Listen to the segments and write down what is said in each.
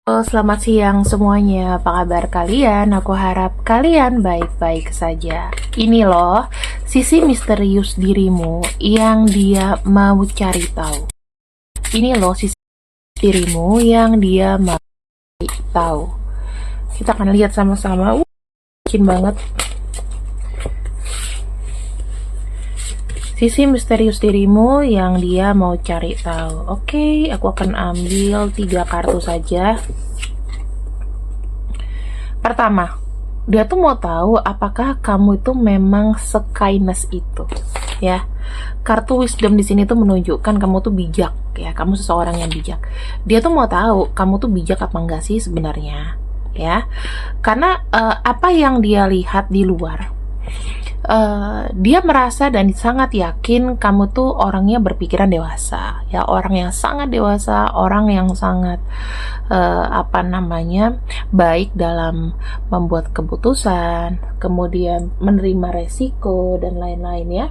Halo, selamat siang semuanya. Apa kabar kalian? Aku harap kalian baik-baik saja. Ini loh, sisi misterius dirimu yang dia mau cari tahu. Ini loh, sisi dirimu yang dia mau cari tahu. Kita akan lihat sama-sama. Mungkin banget. Sisi misterius dirimu yang dia mau cari tahu. Oke, aku akan ambil 3 kartu saja. Pertama, dia tuh mau tahu apakah kamu itu memang se-kindness itu, ya. Kartu wisdom di sini tuh menunjukkan kamu tuh bijak, ya. Kamu seseorang yang bijak. Dia tuh mau tahu kamu tuh bijak apa enggak sih sebenarnya, ya. Karena apa yang dia lihat di luar, dia merasa dan sangat yakin kamu tuh orangnya berpikiran dewasa, ya, orang yang sangat dewasa, orang yang sangat baik dalam membuat keputusan, kemudian menerima resiko dan lain-lain, ya,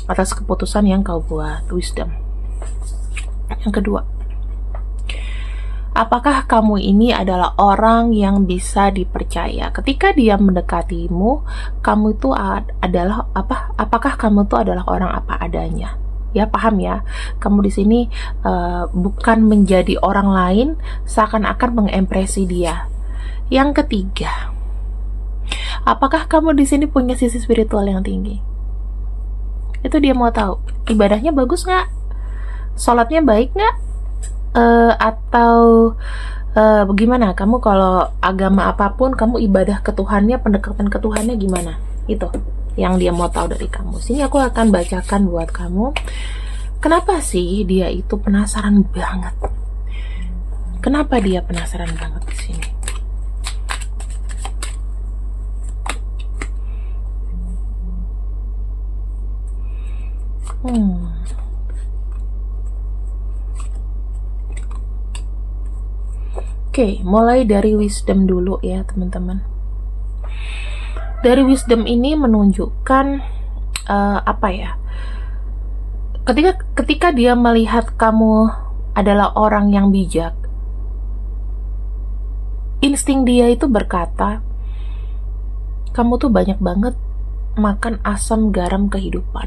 atas keputusan yang kau buat. Wisdom. Yang kedua, apakah kamu ini adalah orang yang bisa dipercaya? Ketika dia mendekatimu, kamu itu adalah apa? Apakah kamu itu adalah orang apa adanya? Ya, paham ya? Kamu di sini bukan menjadi orang lain, seakan-akan mengempresi dia. Yang ketiga, apakah kamu di sini punya sisi spiritual yang tinggi? Itu dia mau tahu. Ibadahnya bagus nggak? Sholatnya baik nggak? Atau bagaimana kamu kalau agama apapun, kamu ibadah ke Tuhannya, pendekatan ke Tuhannya gimana? Itu yang dia mau tahu dari kamu. Sini aku akan bacakan buat kamu. Kenapa sih dia itu penasaran banget? Kenapa dia penasaran banget di sini? Oke, mulai dari wisdom dulu ya teman-teman. Dari wisdom ini menunjukkan apa ya? Ketika dia melihat kamu adalah orang yang bijak, insting dia itu berkata, kamu tuh banyak banget makan asam garam kehidupan.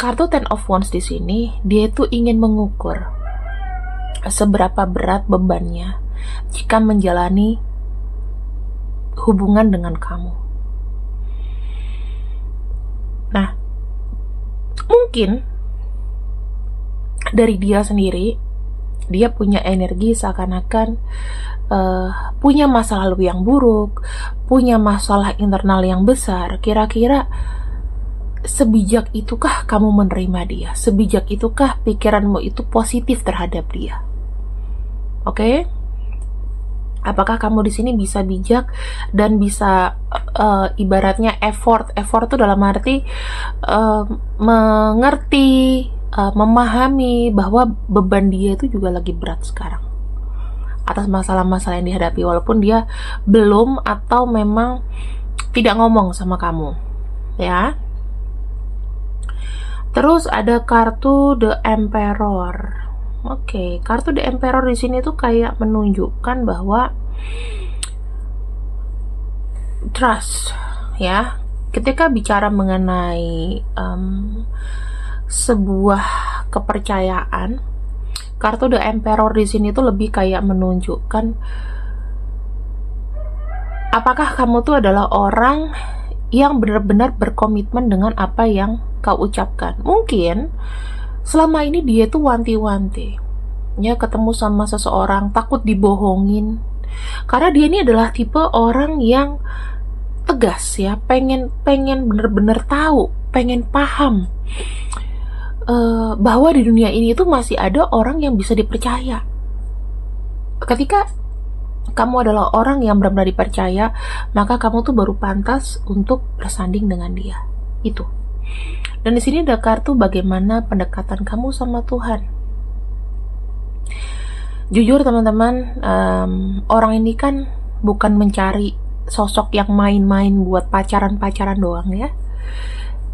Kartu Ten of Wands di sini, dia itu ingin mengukur seberapa berat bebannya jika menjalani hubungan dengan kamu. Nah, mungkin dari dia sendiri, dia punya energi seakan-akan punya masa lalu yang buruk, punya masalah internal yang besar. Kira-kira sebijak itukah kamu menerima dia? Sebijak itukah pikiranmu itu positif terhadap dia? Oke? Apakah kamu di sini bisa bijak dan bisa ibaratnya effort itu dalam arti mengerti, memahami bahwa beban dia itu juga lagi berat sekarang atas masalah-masalah yang dihadapi, walaupun dia belum atau memang tidak ngomong sama kamu, ya. Terus ada kartu The Emperor. Oke, kartu The Emperor di sini tuh kayak menunjukkan bahwa trust, ya. Ketika bicara mengenai sebuah kepercayaan, kartu The Emperor di sini tuh lebih kayak menunjukkan apakah kamu tuh adalah orang yang benar-benar berkomitmen dengan apa yang kau ucapkan. Mungkin selama ini dia tuh wanti-wanti, ya, ketemu sama seseorang takut dibohongin, karena dia ini adalah tipe orang yang tegas, ya, pengen bener-bener tahu, pengen paham bahwa di dunia ini itu masih ada orang yang bisa dipercaya. Ketika kamu adalah orang yang benar-benar dipercaya, maka kamu tuh baru pantas untuk bersanding dengan dia. Itu. Dan di sini ada kartu bagaimana pendekatan kamu sama Tuhan. Jujur teman-teman, orang ini kan bukan mencari sosok yang main-main buat pacaran-pacaran doang, ya.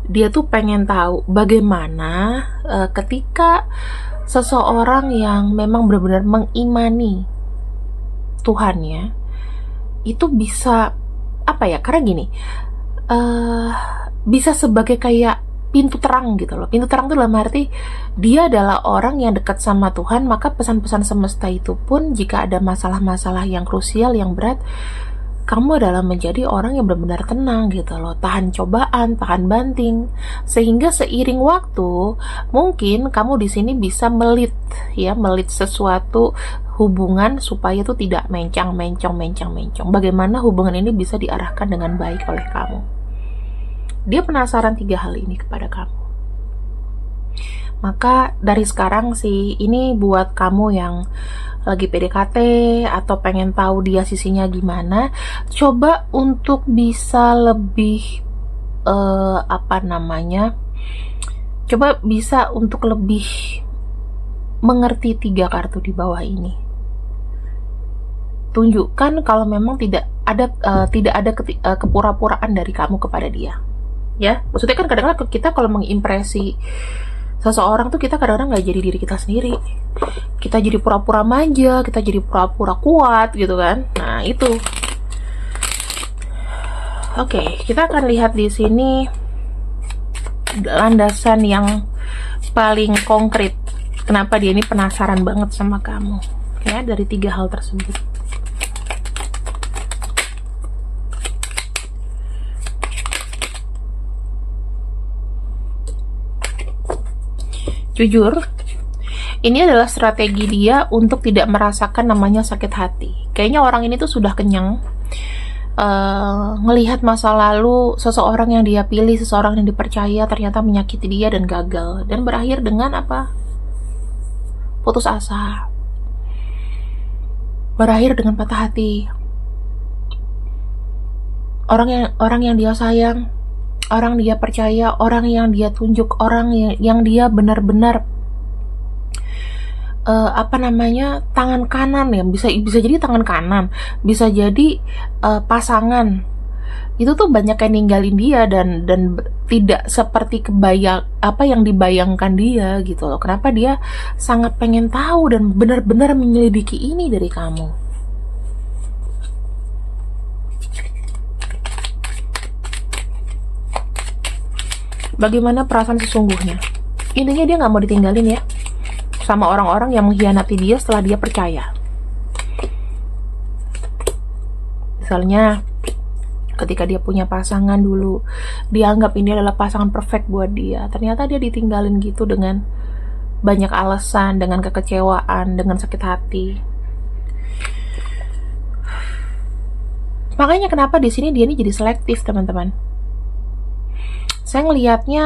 Dia tuh pengen tahu bagaimana ketika seseorang yang memang benar-benar mengimani Tuhan ya, itu bisa apa ya? Karena gini, bisa sebagai kayak pintu terang gitu loh. Pintu terang itu dalam arti dia adalah orang yang dekat sama Tuhan, maka pesan-pesan semesta itu pun jika ada masalah-masalah yang krusial, yang berat, kamu adalah menjadi orang yang benar-benar tenang gitu loh, tahan cobaan, tahan banting, sehingga seiring waktu mungkin kamu di sini bisa melit sesuatu hubungan supaya itu tidak mencong. Bagaimana hubungan ini bisa diarahkan dengan baik oleh kamu. Dia penasaran 3 hal ini kepada kamu. Maka dari sekarang sih, ini buat kamu yang lagi PDKT atau pengen tahu dia sisinya gimana, coba untuk bisa lebih coba bisa untuk lebih mengerti 3 kartu di bawah ini. Tunjukkan kalau memang tidak ada kepura-puraan dari kamu kepada dia. Ya, maksudnya kan kadang-kadang kita kalau mengimpresi seseorang tuh kita kadang-kadang nggak jadi diri kita sendiri. Kita jadi pura-pura manja, kita jadi pura-pura kuat gitu kan. Nah, itu. Oke, kita akan lihat di sini landasan yang paling konkret. Kenapa dia ini penasaran banget sama kamu? Ya, dari 3 hal tersebut. Jujur, ini adalah strategi dia untuk tidak merasakan namanya sakit hati. Kayaknya orang ini tuh sudah kenyang ngelihat masa lalu seseorang yang dia pilih, seseorang yang dipercaya ternyata menyakiti dia dan gagal, dan berakhir dengan apa? Putus asa, berakhir dengan patah hati. Orang yang dia sayang, orang dia percaya, orang yang dia tunjuk, orang yang dia benar-benar tangan kanan ya, bisa jadi tangan kanan, bisa jadi pasangan. Itu tuh banyak yang ninggalin dia dan tidak seperti yang dibayangkan dia gitu loh. Kenapa dia sangat pengen tahu dan benar-benar menyelidiki ini dari kamu. Bagaimana perasaan sesungguhnya? Intinya dia nggak mau ditinggalin ya sama orang-orang yang mengkhianati dia setelah dia percaya. Misalnya ketika dia punya pasangan dulu, dia anggap ini adalah pasangan perfect buat dia, ternyata dia ditinggalin gitu dengan banyak alasan, dengan kekecewaan, dengan sakit hati. Makanya kenapa di sini dia ini jadi selektif, teman-teman. Saya ngelihatnya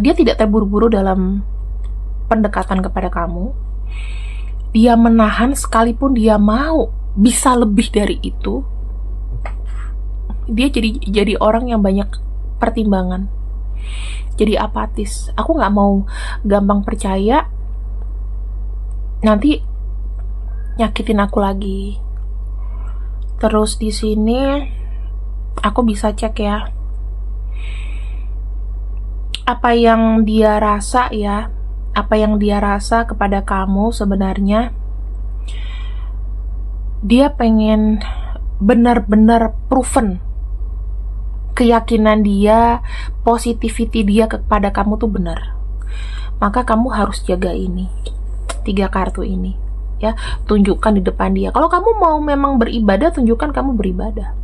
dia tidak terburu-buru dalam pendekatan kepada kamu. Dia menahan sekalipun dia mau bisa lebih dari itu. Dia jadi orang yang banyak pertimbangan. Jadi apatis. Aku nggak mau gampang percaya nanti nyakitin aku lagi. Terus di sini aku bisa cek ya, apa yang dia rasa kepada kamu sebenarnya. Dia pengen benar-benar proven keyakinan dia, positivity dia kepada kamu tuh benar. Maka kamu harus jaga ini, 3 kartu ini ya. Tunjukkan di depan dia. Kalau kamu mau memang beribadah, tunjukkan kamu beribadah.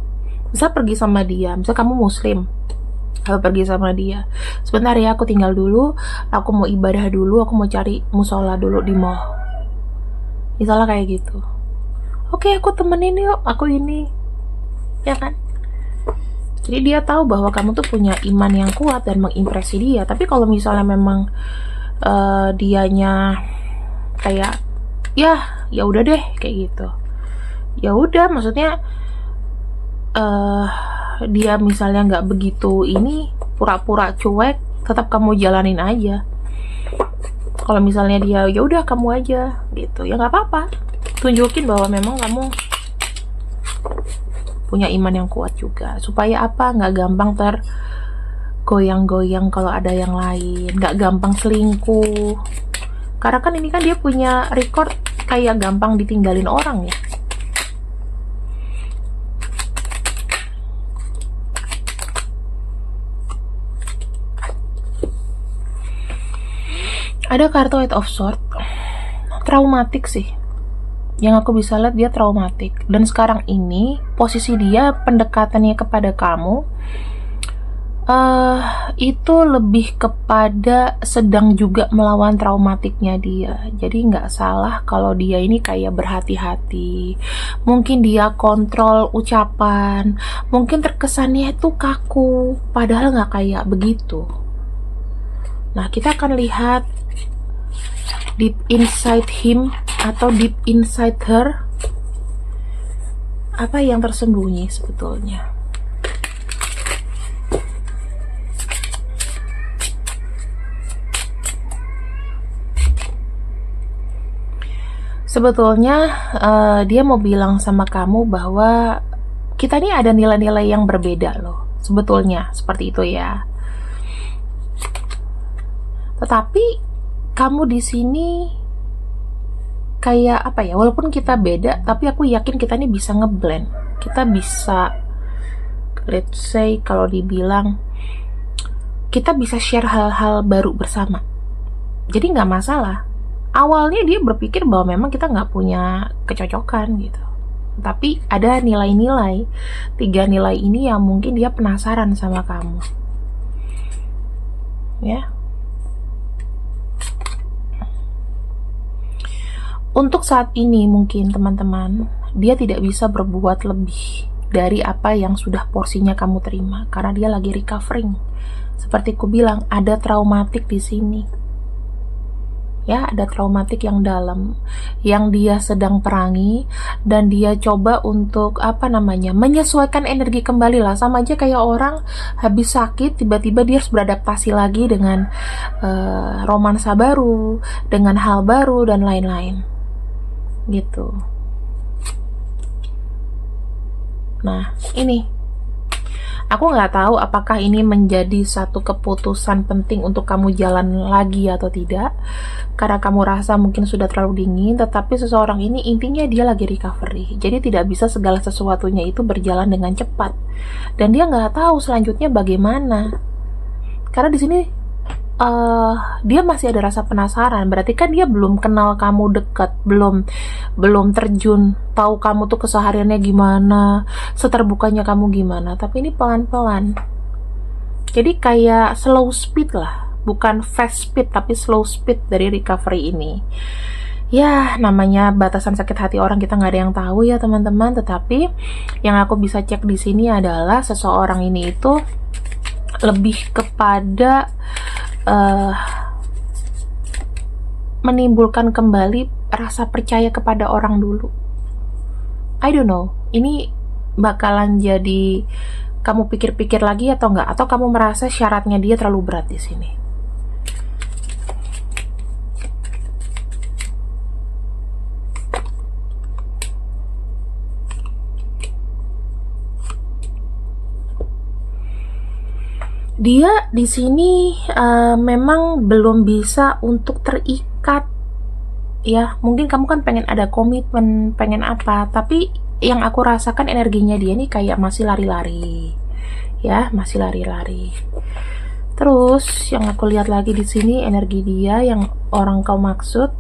Bisa pergi sama dia, misal kamu muslim, kalau pergi sama dia, sebentar ya, aku tinggal dulu, aku mau ibadah dulu, aku mau cari musola dulu di mall, misalnya kayak gitu. Oke, aku temenin yuk, aku ini, ya kan? Jadi dia tahu bahwa kamu tuh punya iman yang kuat dan mengimpresi dia. Tapi kalau misalnya memang dianya kayak ya udah deh kayak gitu, ya udah, maksudnya dia misalnya nggak begitu ini, pura-pura cuek, tetap kamu jalanin aja. Kalau misalnya dia ya udah kamu aja gitu, ya nggak apa-apa. Tunjukin bahwa memang kamu punya iman yang kuat juga, supaya apa? Nggak gampang tergoyang-goyang kalau ada yang lain, nggak gampang selingkuh, Karena kan ini kan dia punya record kayak gampang ditinggalin orang ya. Ada kartu Eight of Swords. Traumatik sih. Yang aku bisa lihat dia traumatik. Dan sekarang ini posisi dia pendekatannya kepada kamu itu lebih kepada sedang juga melawan traumatiknya dia. Jadi nggak salah kalau dia ini kayak berhati-hati. Mungkin dia kontrol ucapan. Mungkin terkesannya itu kaku. Padahal nggak kayak begitu. Nah, kita akan lihat deep inside him atau deep inside her, apa yang tersembunyi sebetulnya. Sebetulnya dia mau bilang sama kamu bahwa kita ini ada nilai-nilai yang berbeda loh. Sebetulnya seperti itu ya. Tetapi kamu di sini kayak apa ya? Walaupun kita beda, tapi aku yakin kita ini bisa ngeblend. Kita bisa, let's say kalau dibilang, kita bisa share hal-hal baru bersama. Jadi nggak masalah. Awalnya dia berpikir bahwa memang kita nggak punya kecocokan gitu. Tapi ada nilai-nilai, 3 nilai ini yang mungkin dia penasaran sama kamu. Ya. Untuk saat ini mungkin teman-teman, dia tidak bisa berbuat lebih dari apa yang sudah porsinya kamu terima. Karena dia lagi recovering. Seperti ku bilang, ada traumatik di sini. Ya, ada traumatik yang dalam yang dia sedang perangi, dan dia coba untuk menyesuaikan energi kembali lah. Sama aja kayak orang habis sakit tiba-tiba dia harus beradaptasi lagi dengan romansa baru, dengan hal baru dan lain-lain gitu. Nah, ini aku nggak tahu apakah ini menjadi satu keputusan penting untuk kamu jalan lagi atau tidak, karena kamu rasa mungkin sudah terlalu dingin. Tetapi seseorang ini intinya dia lagi recovery, jadi tidak bisa segala sesuatunya itu berjalan dengan cepat, dan dia nggak tahu selanjutnya bagaimana. Karena di sini dia masih ada rasa penasaran. Berarti kan dia belum kenal kamu dekat, belum terjun, tahu kamu tuh kesehariannya gimana, seterbukanya kamu gimana. Tapi ini pelan-pelan. Jadi kayak slow speed lah, bukan fast speed tapi slow speed dari recovery ini. Ya, namanya batasan sakit hati orang, kita nggak ada yang tahu ya teman-teman. Tetapi yang aku bisa cek di sini adalah seseorang ini itu lebih kepada menimbulkan kembali rasa percaya kepada orang dulu. I don't know, ini bakalan jadi kamu pikir-pikir lagi atau enggak, atau kamu merasa syaratnya dia terlalu berat di sini. Dia di sini memang belum bisa untuk terikat ya. Mungkin kamu kan pengen ada komitmen, pengen apa, tapi yang aku rasakan energinya dia nih kayak masih lari-lari ya, masih lari-lari. Terus yang aku lihat lagi di sini energi dia yang orang kau maksud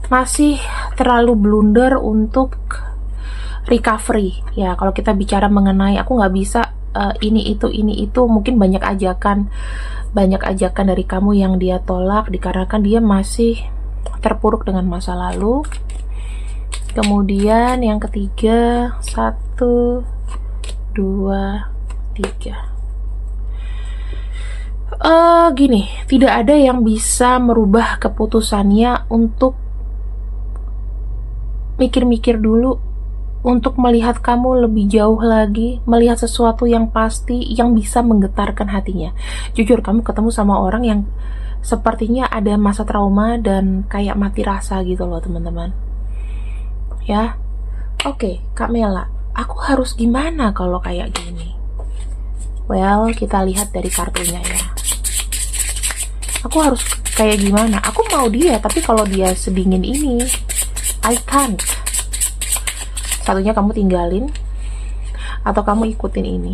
masih terlalu blunder untuk recovery ya. Kalau kita bicara mengenai aku nggak bisa ini itu mungkin banyak ajakan dari kamu yang dia tolak dikarenakan dia masih terpuruk dengan masa lalu. Kemudian yang ketiga, 1, 2, 3. Gini, tidak ada yang bisa merubah keputusannya untuk mikir-mikir dulu, untuk melihat kamu lebih jauh lagi, melihat sesuatu yang pasti, yang bisa menggetarkan hatinya. Jujur, kamu ketemu sama orang yang sepertinya ada masa trauma dan kayak mati rasa gitu loh teman-teman. Ya, oke, Kak Mela, aku harus gimana kalau kayak gini? Well, kita lihat dari kartunya ya. Aku harus kayak gimana. Aku mau dia, tapi kalau dia sedingin ini, I can't. Satunya kamu tinggalin, atau kamu ikutin ini.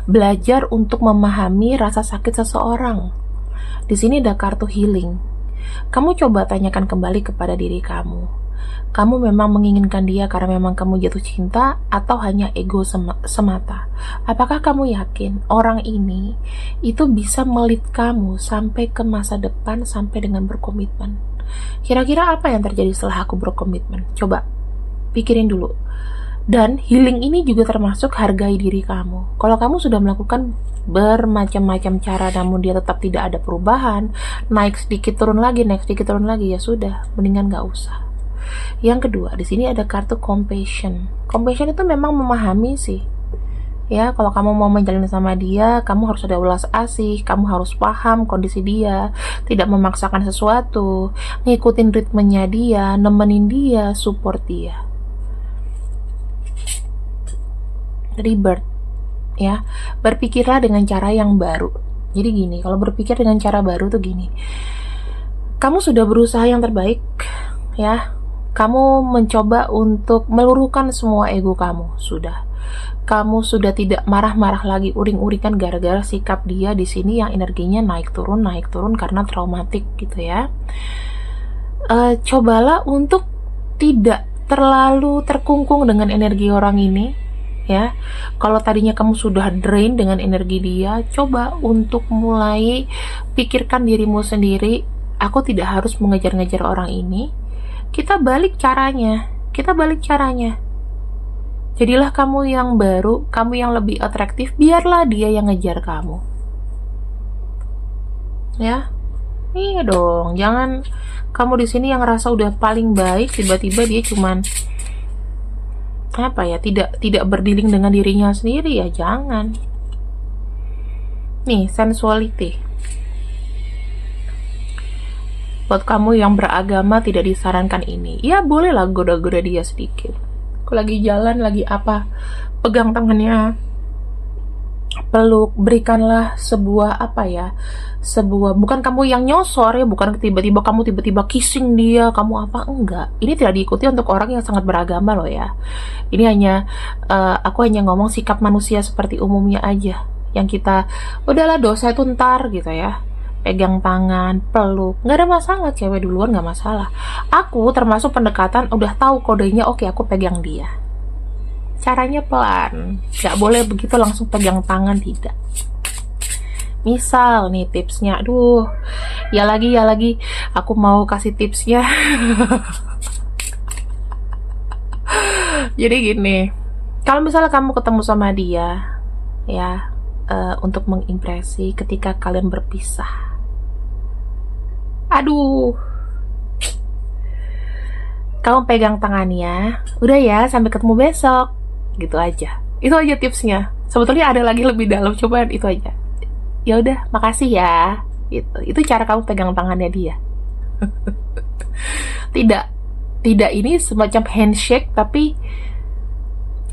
Belajar untuk memahami rasa sakit seseorang. Di sini ada kartu healing. Kamu coba tanyakan kembali kepada diri kamu. Kamu memang menginginkan dia karena memang kamu jatuh cinta, atau hanya ego semata? Apakah kamu yakin orang ini itu bisa melit kamu sampai ke masa depan, sampai dengan berkomitmen? Kira-kira apa yang terjadi setelah aku berkomitmen? Coba pikirin dulu. Dan healing ini juga termasuk hargai diri kamu. Kalau kamu sudah melakukan bermacam-macam cara namun dia tetap tidak ada perubahan, naik sedikit turun lagi, ya sudah, mendingan gak usah. Yang kedua, di sini ada kartu compassion. Compassion itu memang memahami sih. Ya, kalau kamu mau menjalin sama dia, kamu harus ada welas asih, kamu harus paham kondisi dia, tidak memaksakan sesuatu, ngikutin ritmenya dia, nemenin dia, support dia. Rebirth, ya, berpikirlah dengan cara yang baru. Jadi gini, kalau berpikir dengan cara baru tuh gini, kamu sudah berusaha yang terbaik, ya, kamu mencoba untuk meluruhkan semua ego kamu, kamu sudah tidak marah-marah lagi, uring-uringan gara-gara sikap dia di sini yang energinya naik turun karena traumatik gitu ya. Cobalah untuk tidak terlalu terkungkung dengan energi orang ini. Ya, kalau tadinya kamu sudah drain dengan energi dia, coba untuk mulai pikirkan dirimu sendiri. Aku tidak harus mengejar-ngejar orang ini. Kita balik caranya. Jadilah kamu yang baru, kamu yang lebih atraktif. Biarlah dia yang ngejar kamu. Ya, iya dong. Jangan kamu di sini yang ngerasa udah paling baik, tiba-tiba dia cuman tidak berdiling dengan dirinya sendiri, ya jangan. Nih, sensuality. Buat kamu yang beragama tidak disarankan ini. Ya bolehlah goda-goda dia sedikit. Kalau lagi jalan, lagi apa, pegang tangannya, peluk, berikanlah sebuah bukan kamu yang nyosor ya, bukan tiba-tiba kissing dia, kamu apa, enggak. Ini tidak diikuti untuk orang yang sangat beragama loh ya. Ini hanya aku hanya ngomong sikap manusia seperti umumnya aja, yang kita udahlah dosa itu ntar gitu ya. Pegang tangan, peluk, nggak ada masalah. Cewek duluan nggak masalah. Aku termasuk pendekatan udah tahu kodenya, oke aku pegang dia. Caranya pelan, nggak boleh begitu langsung pegang tangan, tidak. Misal nih tipsnya, ya lagi aku mau kasih tipsnya. Jadi gini, kalau misalnya kamu ketemu sama dia, ya, untuk mengimpresi ketika kalian berpisah, kamu pegang tangannya, udah ya, sampai ketemu besok, gitu aja. Itu aja tipsnya. Sebetulnya ada lagi lebih dalam, coba itu aja. Ya udah, makasih ya. Itu cara kamu pegang tangannya dia. Tidak ini semacam handshake, tapi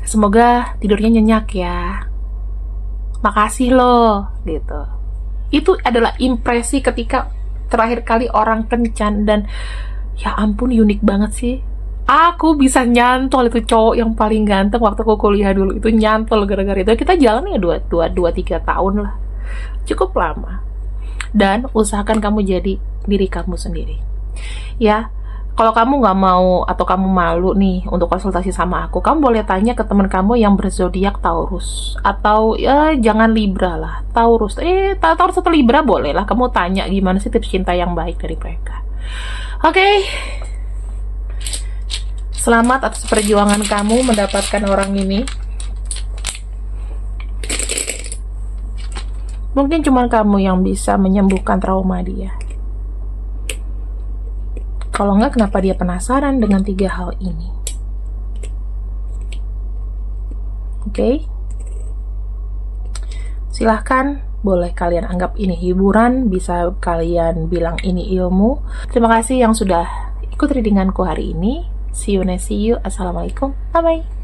semoga tidurnya nyenyak ya. Makasih loh, gitu. Itu adalah impresi ketika terakhir kali orang kencan, dan ya ampun unik banget sih. Aku bisa nyantol itu cowok yang paling ganteng waktu aku kuliah dulu. Itu nyantol gara-gara itu. Kita jalan ya 2-3 tahun lah. Cukup lama. Dan usahakan kamu jadi diri kamu sendiri. Ya, kalau kamu nggak mau atau kamu malu nih untuk konsultasi sama aku, kamu boleh tanya ke teman kamu yang berzodiak Taurus. Atau ya jangan Libra lah, Taurus. Taurus atau Libra boleh lah. Kamu tanya gimana sih tips cinta yang baik dari mereka. Oke. Selamat atas perjuangan kamu mendapatkan orang ini. Mungkin cuma kamu yang bisa menyembuhkan trauma dia. Kalau enggak, kenapa dia penasaran dengan 3 hal ini? Oke? Silahkan, boleh kalian anggap ini hiburan, bisa kalian bilang ini ilmu. Terima kasih yang sudah ikut readinganku hari ini. See you. Assalamualaikum. Bye-bye.